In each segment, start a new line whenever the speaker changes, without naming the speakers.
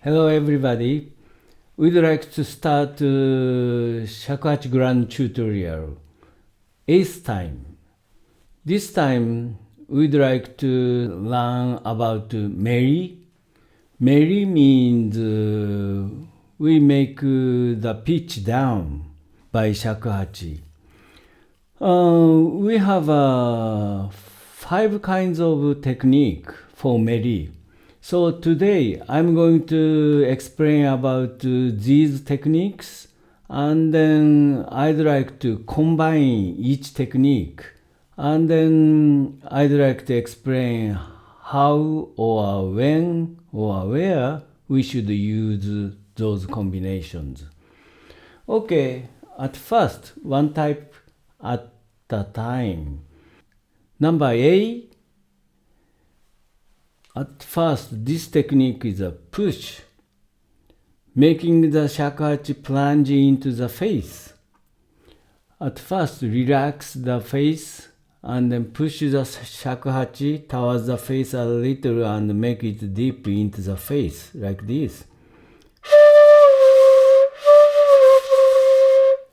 Hello everybody. We'd like to start SHAKUHACHI GRAND tutorial. 8th time. This time we'd like to learn about Meri. Meri means we make the pitch down by shakuhachi. We have 5 kinds of technique for Meri. So today I'm going to explain about these techniques, and then I'd like to combine each technique, and then I'd like to explain how or when or where we should use those combinations. Okay, at first, one type at a time. Number A. At first, this technique is a push, making the shakuhachi plunge into the face. At first, relax the face and then push the shakuhachi towards the face a little and make it deep into the face, like this.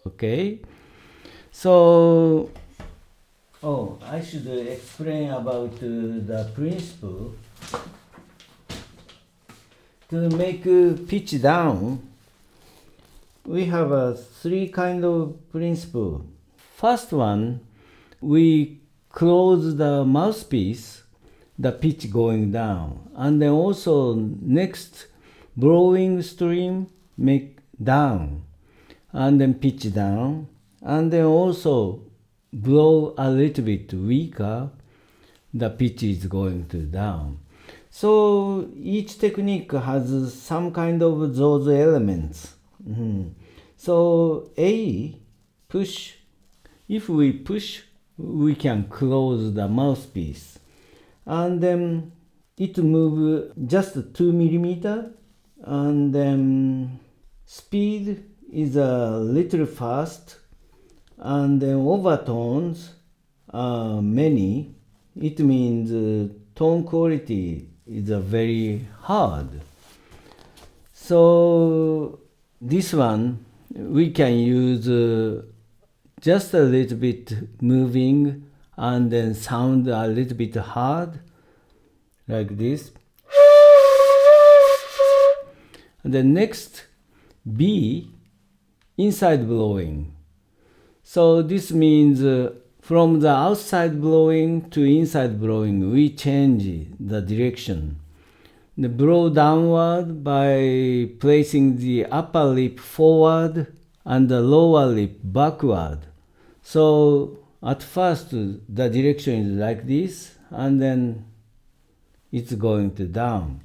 Okay? So, I should explain about the principle. To make pitch down, we have 3 kind of principle. First one, we close the mouthpiece, the pitch going down, and then also next blowing stream make down, and then pitch down, and then also blow a little bit weaker, the pitch is going to down. So each technique has some kind of those elements. So A, push. If we push, we can close the mouthpiece. And then it moves just 2 millimeter. And then speed is a little fast. And then overtones are many. It means tone quality is very hard. So this one we can use just a little bit moving and then sound a little bit hard, like this. And then next, B, inside blowing. So this means from the outside blowing to inside blowing, we change the direction. The blow downward by placing the upper lip forward and the lower lip backward. So at first the direction is like this, and then it's going to down.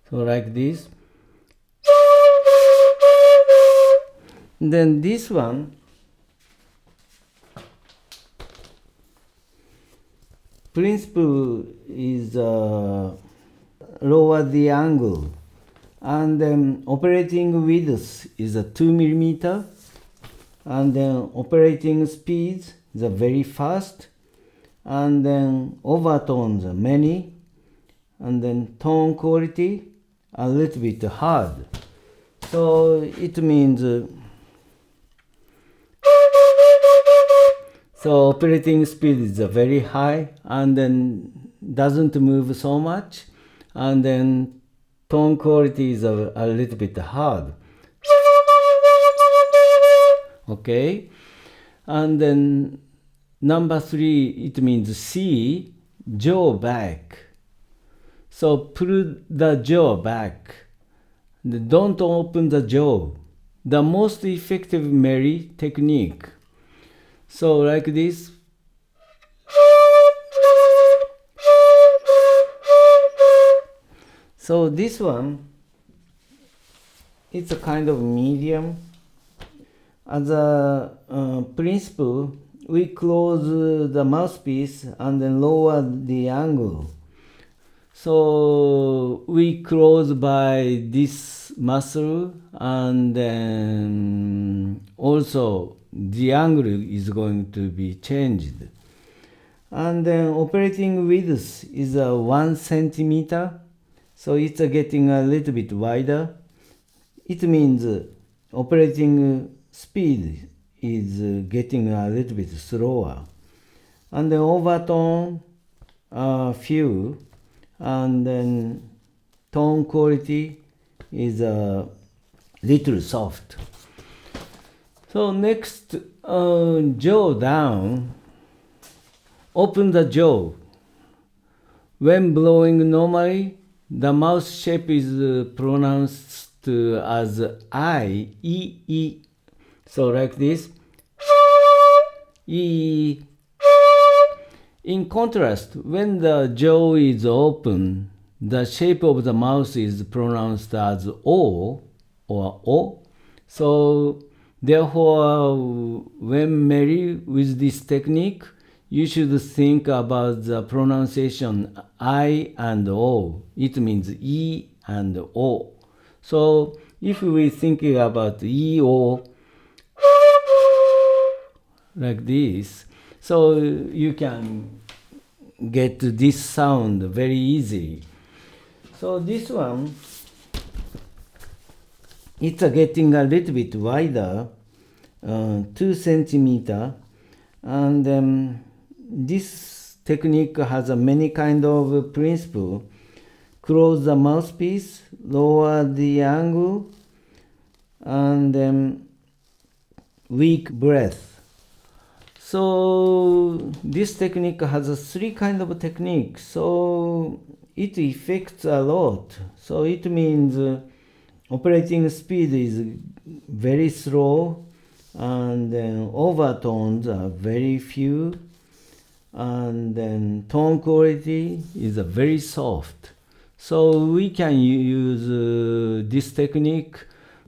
So like this. And then this one, principle is lower the angle, and then operating width is 2 millimeter, and then operating speed is very fast, and then overtones are many, and then tone quality a little bit hard. So it means so operating speed is very high and then doesn't move so much, and then tone quality is a little bit hard. Okay? And then number 3, it means C, jaw back. So pull the jaw back. Don't open the jaw. The most effective Meri technique. So like this. So this one, it's a kind of medium. As a principle, we close the mouthpiece and then lower the angle. So we close by this muscle, and then also the angle is going to be changed. And then operating width is 1 centimeter. So it's getting a little bit wider. it means operating speed is getting a little bit slower. And then overtone few, and then tone quality is a little soft. So next, jaw down. Open the jaw. When blowing normally, the mouth shape is pronounced as I, E, E. So like this. E. In contrast, when the jaw is open, the shape of the mouth is pronounced as O or O. So therefore, when Meri with this technique, you should think about the pronunciation I and O. It means E and O. So if we think about E, O, like this, so you can get this sound very easily. So this one, it's getting a little bit wider, 2 centimeter, and this technique has a many kind of principle. Close the mouthpiece, lower the angle, and weak breath. So this technique has a 3 kind of technique. So it affects a lot. So it means operating speed is very slow, and then overtones are very few, and then tone quality is very soft. So we can use this technique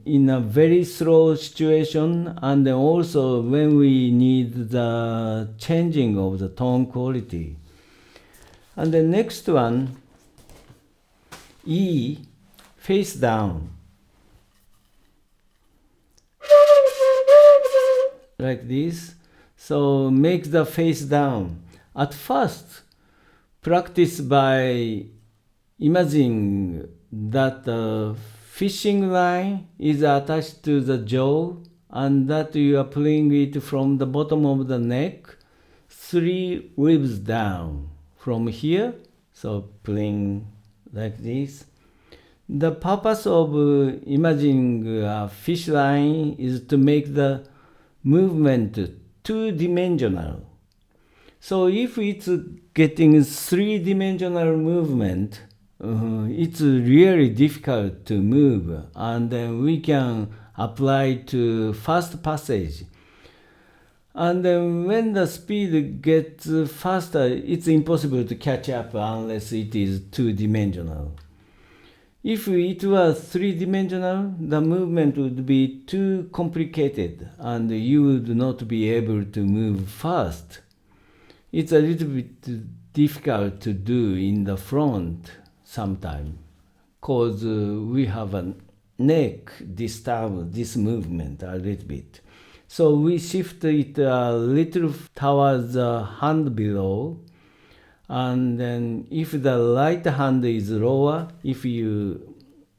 in a very slow situation, and then also when we need the changing of the tone quality. And the next one, E, face down. Like this. So make the face down. At first, practice by imagining that the fishing line is attached to the jaw, and that you are pulling it from the bottom of the neck 3 ribs down from here. So pulling like this. The purpose of imagining a fish line is to make the movement 2-dimensional. So if it's getting 3-dimensional movement, it's really difficult to move, and then we can apply to fast passage. And then when the speed gets faster, it's impossible to catch up unless it is 2-dimensional. If it was 3-dimensional, the movement would be too complicated, and you would not be able to move fast. It's a little bit difficult to do in the front sometimes, because we have a neck disturb this movement a little bit. So we shift it a little towards the hand below, and then if the right hand is lower, if you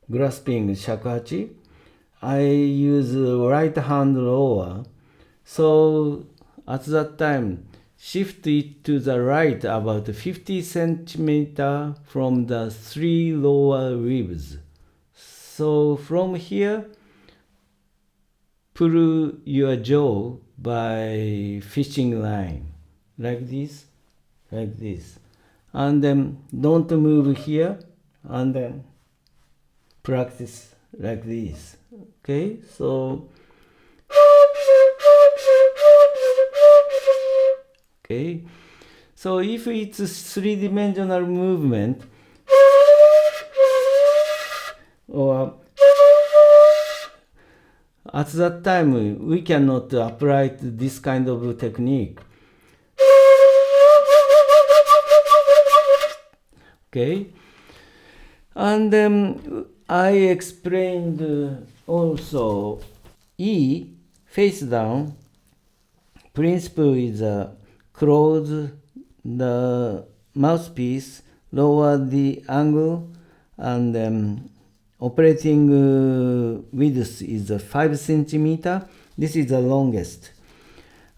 grasping shakuhachi, I use right hand lower. So at that time, shift it to the right about 50 centimeter from the 3 lower ribs. So from here, pull your jaw by fishing line, like this, like this. And then don't move here, and then practice like this. Okay, so okay, so if it's a 3-dimensional movement, or at that time we cannot apply this kind of technique. Okay, and then I explained also E, face down. Principle is close the mouthpiece, lower the angle, and operating width is 5 centimeter. This is the longest.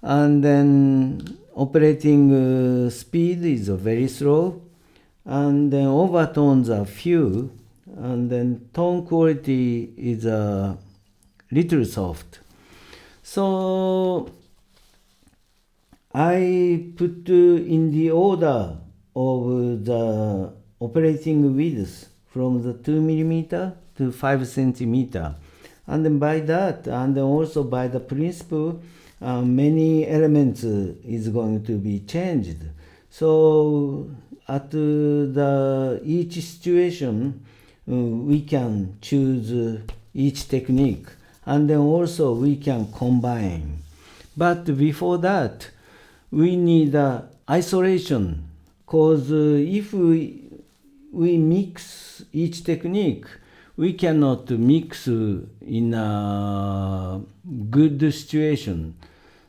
And then operating speed is very slow. And then overtones are few. And then tone quality is a little soft. So I put in the order of the operating width from the 2 millimeter to 5 centimeter. And then by that, and then also by the principle, many elements is going to be changed. So at each situation, we can choose each technique, and then also we can combine. But before that, we need isolation, because if we mix each technique, we cannot mix in a good situation.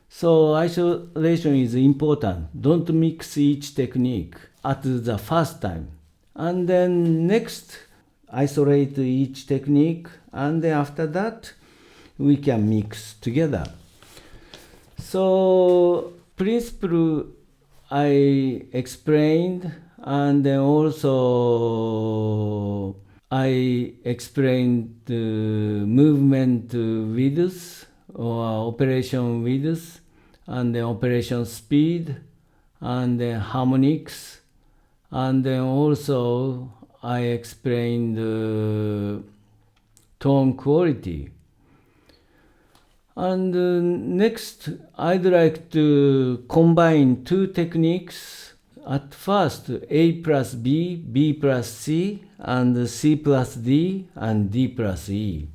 So isolation is important. Don't mix each technique at the first time. And then next, isolate each technique, and then after that, we can mix together. So principle I explained, and then also I explained the movement width or operation width, and then operation speed, and then harmonics, and then also I explained tone quality. And next, I'd like to combine two techniques. At first, A plus B, B plus C, and C plus D, and D plus E.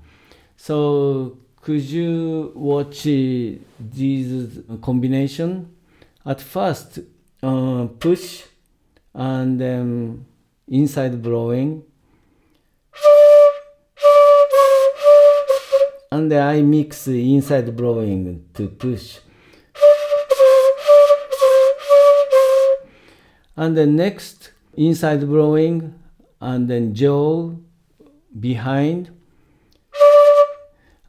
So could you watch these combination? At first, push, and then inside blowing, and then I mix inside blowing to push. And then next, inside blowing, and then jaw behind.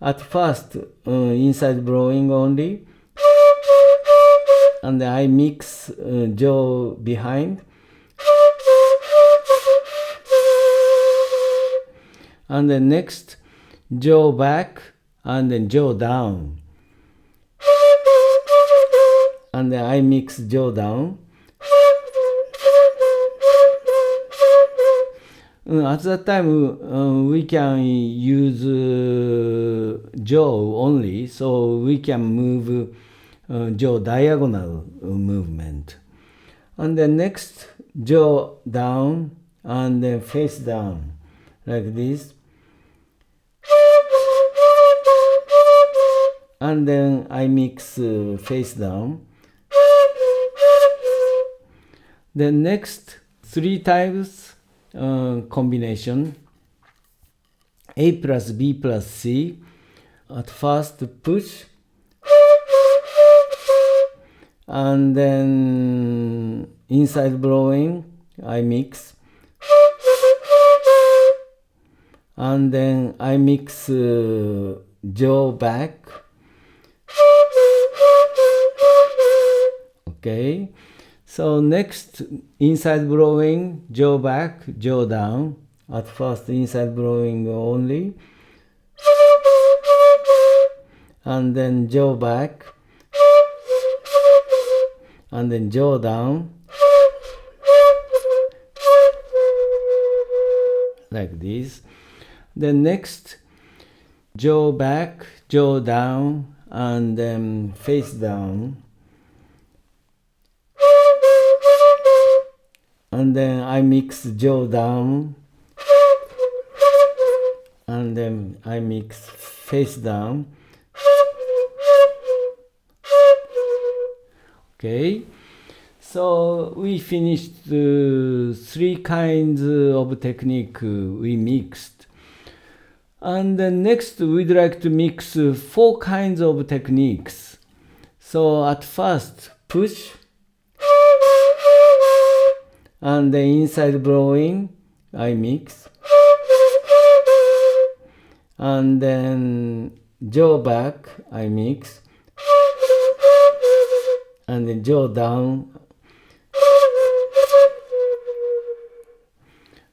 At first, inside blowing only, and then I mix jaw behind. And then next, jaw back, and then jaw down. And then I mix jaw down. At that time, we can use jaw only, so we can move jaw diagonal movement. And then next, jaw down, and then face down, like this. And then I mix face down. Then next, 3 times combination, A plus B plus C. At first push, and then inside blowing I mix, and then I mix jaw back. Okay, so next, inside blowing, jaw back, jaw down. At first, inside blowing only, and then jaw back, and then jaw down, like this. Then next, jaw back, jaw down, and then face down. And then I mix jaw down, and then I mix face down. Okay, so we finished 3 kinds of technique we mixed. And then next we'd like to mix 4 kinds of techniques. So at first, push, and the inside blowing I mix, and then jaw back I mix, and then jaw down.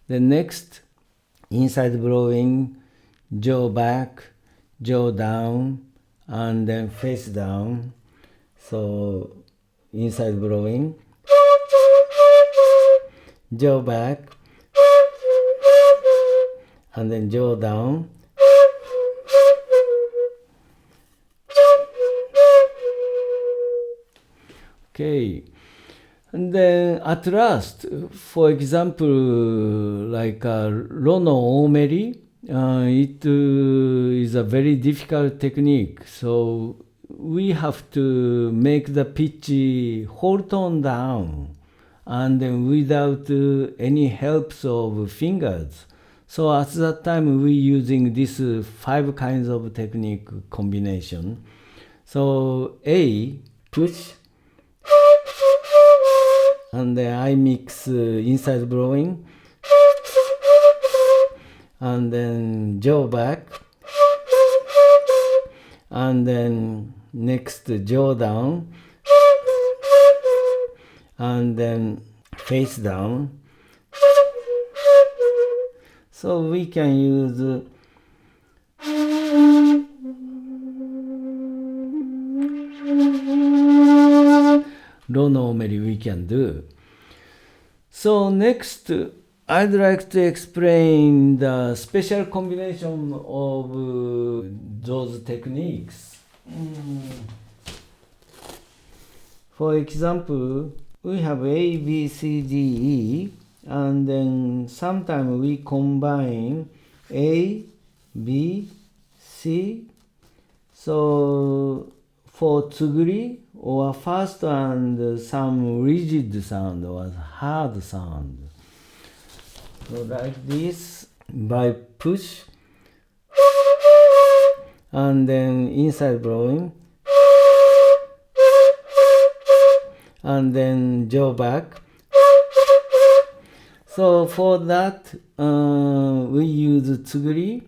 The next inside blowing, jaw back, jaw down, and then face down. So inside blowing, jaw back, and then jaw down. Okay. And then at last, for example, like Rono Meri, it is a very difficult technique. So we have to make the pitch whole tone down, and then without any helps of fingers. So at that time we using this 5 kinds of technique combination. So A, push, and then I mix inside blowing, and then jaw back, and then next jaw down, and then face down. So we can use Rono Meri we can do. So next, I'd like to explain the special combination of those techniques. For example, we have A, B, C, D, E, and then sometimes we combine A, B, C. So for tsuguri, or fast and some rigid sound or hard sound. So like this, by push, and then inside blowing, and then jaw back. So for that, we use tsuguri.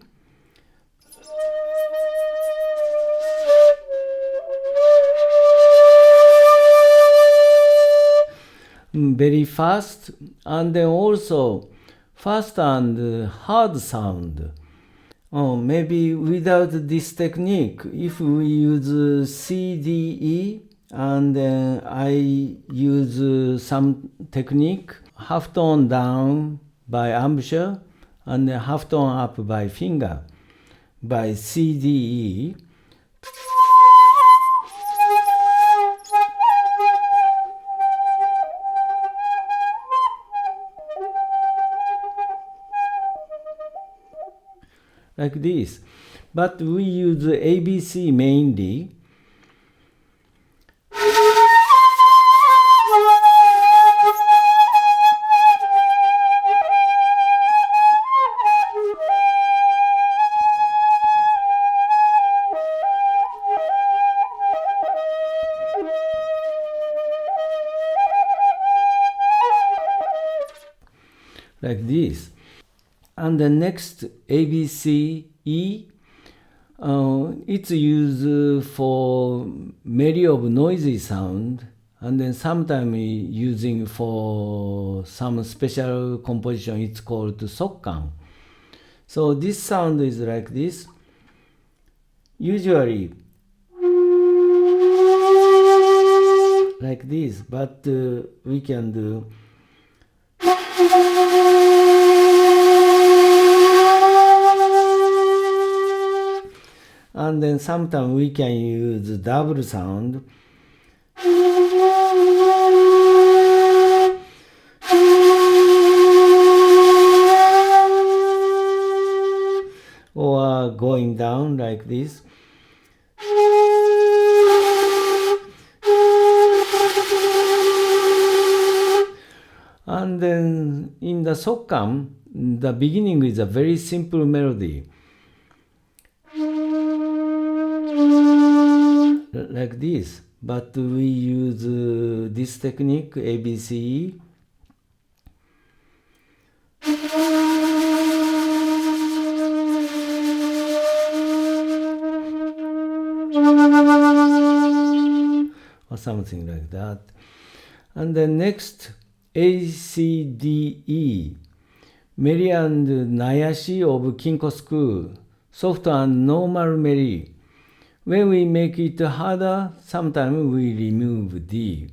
Very fast, and then also fast and hard sound. Maybe without this technique, if we use C, D, E, and then I use some technique, half tone down by embouchure, and then half tone up by finger, by C, D, E. Like this, but we use ABC mainly. Like this. And the next ABC E, it's used for Meri of noisy sound, and then sometimes using for some special composition. It's called sokkan. So this sound is like this. Usually like this, but we can do. And then sometimes we can use double sound. Or going down like this. And then in the sokkan, the beginning is a very simple melody. Like this, but we use this technique, ABC. something like that. And then next, ACDE, Meri and Nayashi of Kinko School, soft and normal Meri. When we make it harder, sometimes we remove D.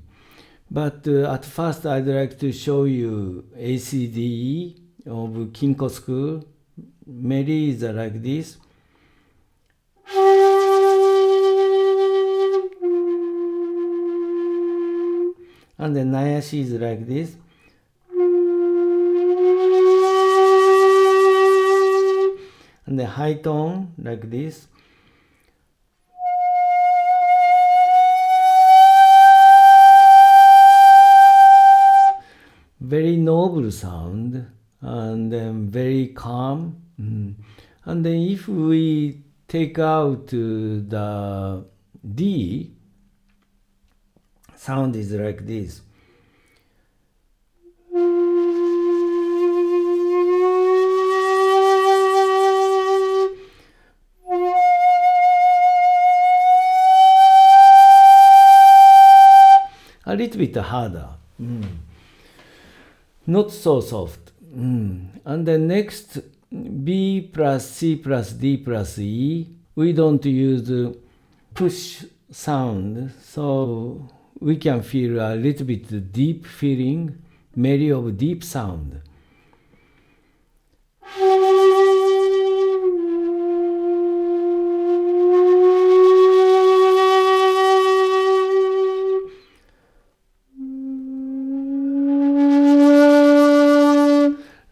But at first I'd like to show you ACDE of Kinko School. Meri is like this. And then Nayashi is like this. And the high tone like this. Very noble sound and then very calm. And then if we take out the D, sound is like this. A little bit harder. Not so soft. And then next, B plus C plus D plus E. We don't use push sound, so we can feel a little bit deep feeling, Meri of deep sound.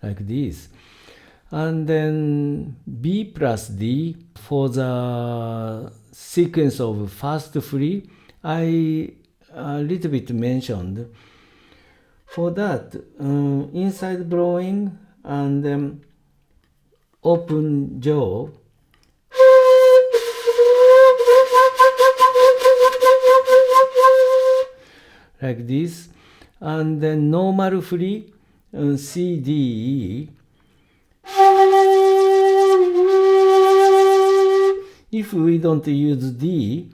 Like this. And then B plus D for the sequence of fast free, I a little bit mentioned. For that, inside blowing and open jaw. Like this. And then normal free, C, D, E. If we don't use D,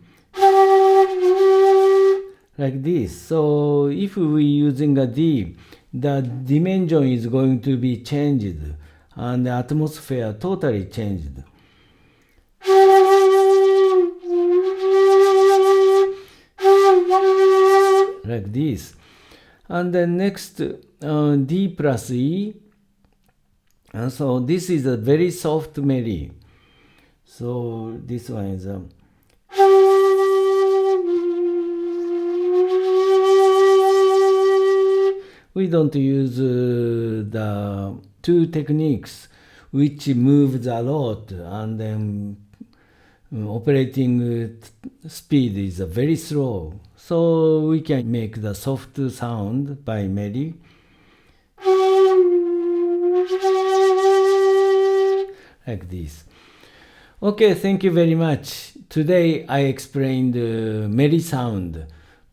like this. So if we using a D, the dimension is going to be changed and the atmosphere totally changed. Like this. And then next, D plus E. And so this is a very soft Meri. So this one is we don't use the two techniques which moves a lot, and then operating speed is very slow. So we can make the soft sound by Meri. Like this. Okay, thank you very much. Today I explained Meri sound.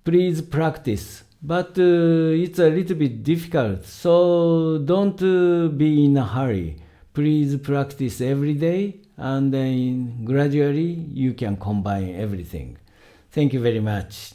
Please practice. But it's a little bit difficult, so don't be in a hurry. Please practice every day, and then gradually you can combine everything. Thank you very much.